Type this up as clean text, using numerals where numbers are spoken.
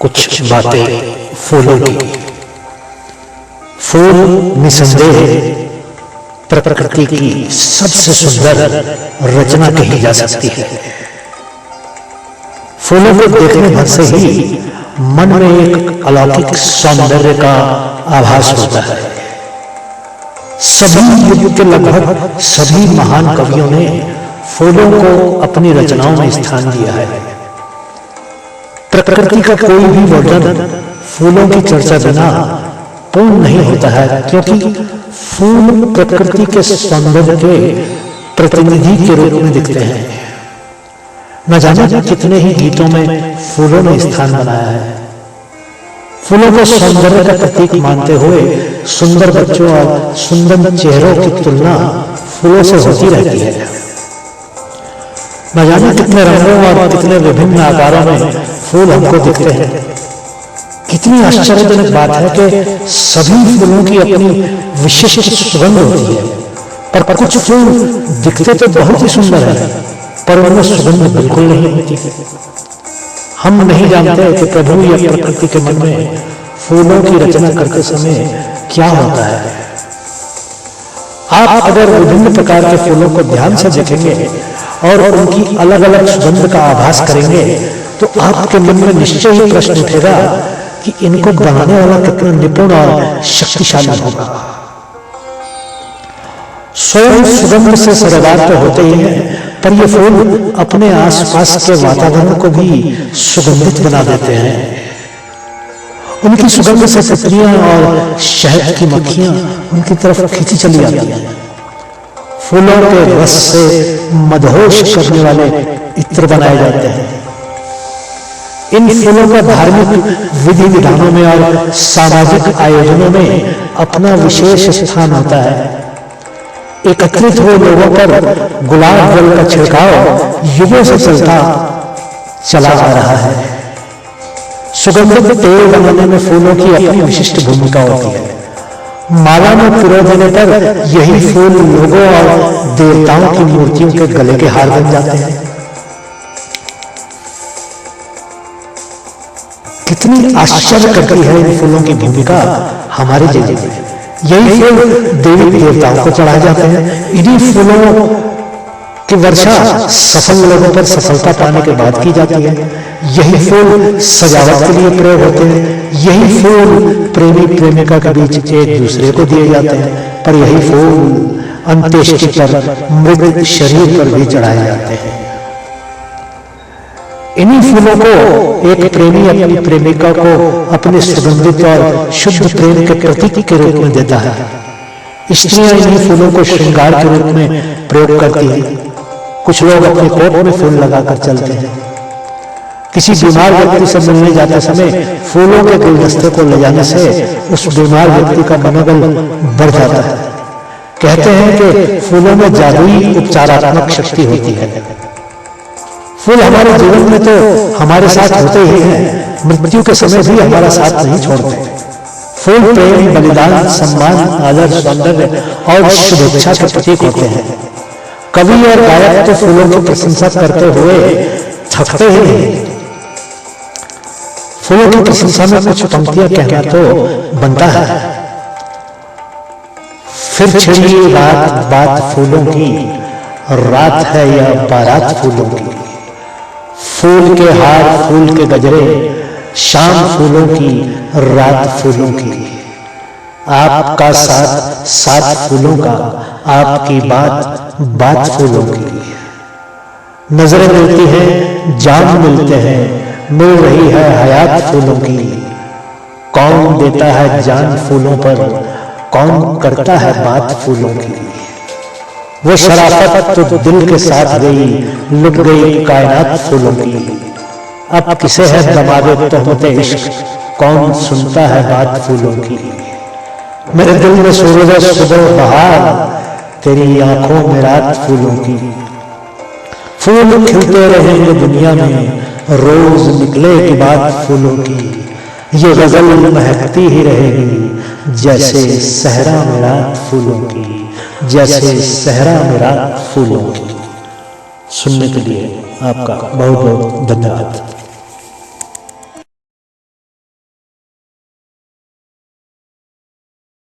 कुछ बातें फूलों की। फूल निसंदेह प्रकृति की सबसे सुंदर रचना कही जा सकती है। फूलों को देखने भर से ही मन में एक अलौकिक सौंदर्य का आभास होता है। सभी युग के लगभग सभी महान कवियों ने फूलों को अपनी रचनाओं में स्थान दिया है। प्रकृति का कोई भी वर्णन फूलों की चर्चा बिना पूर्ण नहीं होता है, क्योंकि फूल प्रकृति के सौंदर्य के प्रतिनिधि के रूप में दिखते हैं। न जाने कितने ही गीतों में फूलों ने स्थान बनाया है। फूलों को सौंदर्य का प्रतीक मानते हुए सुंदर बच्चों और सुंदर चेहरों की तुलना फूलों से होती रहती है। न जाने कितने रंगों और कितने विभिन्न आकारों में फूल हमको दिखते हैं। कितनी आश्चर्यजनक बात है कि सभी फूलों की अपनी विशिष्ट सुगंध होती है, पर कुछ फूल दिखते तो बहुत ही सुंदर है, पर उनमें सुगंध बिल्कुल नहीं होती। हम नहीं जानते कि प्रभु या प्रकृति के मन में फूलों की रचना करते समय क्या होता है। आप अगर विभिन्न प्रकार के फूलों को ध्यान से देखेंगे और उनकी अलग अलग सुगंध का आभास करेंगे तो आपके मन में निश्चय ही प्रश्न उठेगा कि इनको बनाने वाला कितना निपुण और शक्तिशाली होगा। स्वयं सुगंध से सरोवर तो होते ही हैं, पर ये फूल अपने आसपास के वातावरण को भी सुगंधित बना देते हैं। उनकी सुगंध से तितलियां और शहद की मक्खियां उनकी तरफ खींची चली आती हैं। फूलों के रस से मदहोश करने वाले इत्र बनाए जाते हैं। इन फूलों का धार्मिक विधि विधानों में और सामाजिक आयोजनों में अपना विशेष स्थान होता है। एकत्रित हुए लोगों पर गुलाब जल का छिड़काव युगों से चलता चला आ रहा है। सुगंधित तेल बनाने में फूलों की अपनी विशिष्ट भूमिका होती है। माला में पिरो देने पर यही फूल लोगों और देवताओं की मूर्तियों के गले के हार बन जाते हैं। कितनी आश्चर्य करती है इन फूलों की भूमिका हमारे जीवन में। यही फूल देवी देवताओं को चढ़ाए जाते हैं। इन्हीं फूलों की वर्षा सफल लोगों पर सफलता पाने के बाद की जाती है। यही फूल सजावट के लिए प्रयोग होते हैं। यही फूल प्रेमी प्रेमिका के बीच एक दूसरे को दिए जाते हैं, पर यही फूल अंत्येष्टि पर मृत शरीर पर भी चढ़ाए जाते हैं। इन्हीं फूलों को एक प्रेमी अपनी प्रेमिका को अपने सुगंधित और शुद्ध प्रेम के प्रतीक के रूप में देता है। स्त्रियां इन्हीं फूलों को श्रृंगार के रूप में प्रयोग करती हैं। कुछ लोग अपने कोट में फूल लगाकर चलते हैं। किसी बीमार व्यक्ति से मिलने जाते समय फूलों के गुलदस्ते को ले जाने से उस बीमार व्यक्ति का मनोबल बढ़ जाता है। कहते हैं कि फूलों में जादुई उपचारात्मक शक्ति होती है। फूल हमारे जीवन में तो हमारे साथ होते ही हैं, मृत्यु के समय भी हमारा साथ नहीं छोड़ते। फूल प्रेम, बलिदान, सम्मान, आदर, सौंदर्य और शुभेच्छा के प्रतीक होते हैं। कवि और गायक तो फूलों की प्रशंसा करते हुए थकते ही नहीं। फूलों की प्रशंसा में कुछ पंक्तियां कहना तो बनता है। फिर छिड़ी रात बात फूलों की, रात है या बारात फूलों की। फूल के हार, फूल के गजरे, शाम फूलों की, रात फूलों की। आपका साथ साथ फूलों का, आपकी बात बात फूलों की। नजरें मिलती हैं, जान मिलते हैं, मिल रही है हयात फूलों की। कौन देता है जान फूलों पर, कौन करता है बात फूलों की। वो शराफत तो दिल के साथ गई, लुट गई कायनात फूलों की। अब किसे है दबावे तोहमते इश्क, कौन सुनता है बात फूलों की। मेरे दिल में सूरज सुबह बहार, तेरी आंखों में रात फूलों की। फूल खिलते रहेंगे दुनिया में, रोज निकलेगी बात फूलों की। ये गजल महकती ही रहेगी, जैसे सहरा में रात फूलों की, जैसे सहरा में रात फूलों की। सुनने के लिए आपका बहुत बहुत धन्यवाद।